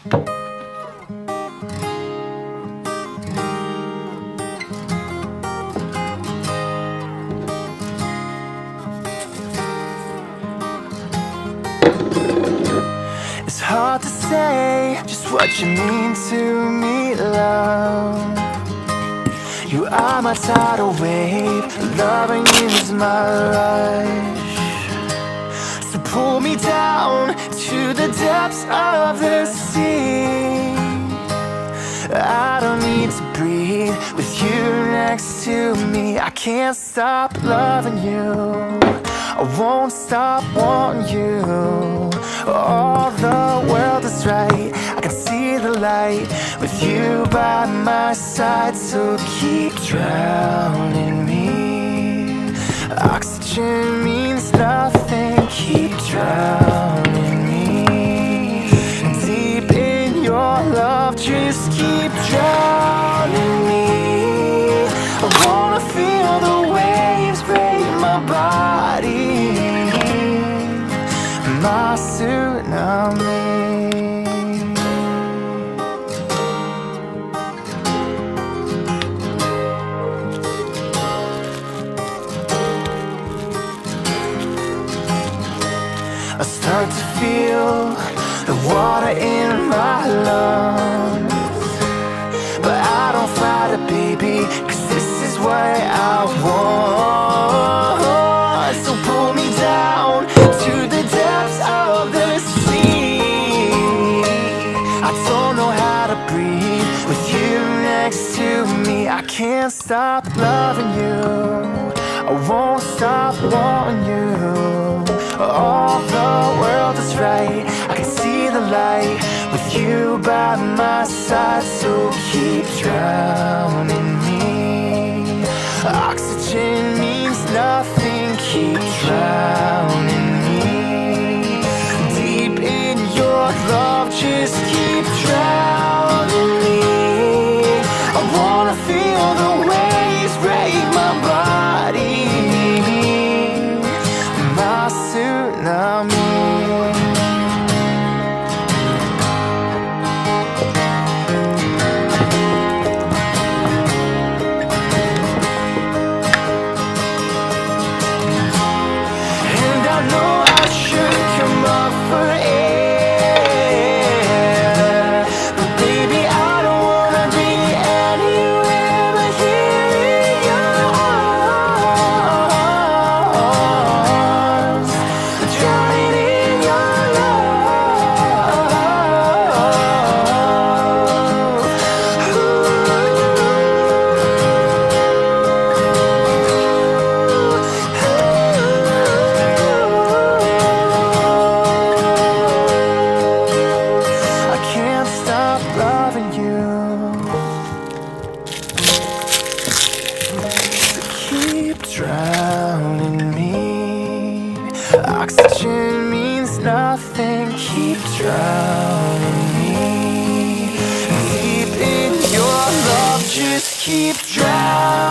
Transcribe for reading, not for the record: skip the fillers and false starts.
It's hard to say just what you mean to me, love. You are my tidal wave, loving you is my rush. So pull me down to the depths of the sea. I don't need to breathe with you next to me. I can't stop loving you, I won't stop wanting you. All the world is right, I can see the light with you by my side. So keep drowning me. Oxygen means nothing, keep drowning me. Deep in your love, just keep drowning me. I wanna feel the waves break my body, my tsunami. I start to feel the water in my lungs, but I don't fight it, baby, 'cause this is what I want. So pull me down to the depths of the sea. I don't know how to breathe with you next to me. I can't stop loving you, I won't stop wanting you. All the world is right, I can see the light with you by my side. So keep drowning me. Oxygen means nothing, keep drowning me. Deep in your love, just keep drowning me. I wanna feel the waves break my body, my tsunami. And I know I should come up for air, but baby, I don't wanna be anywhere but here in your arms, drowning in your I can't stop loving you. Keep drowning me. Oxygen means nothing, keep drowning me. Deep in your love, just keep drowning.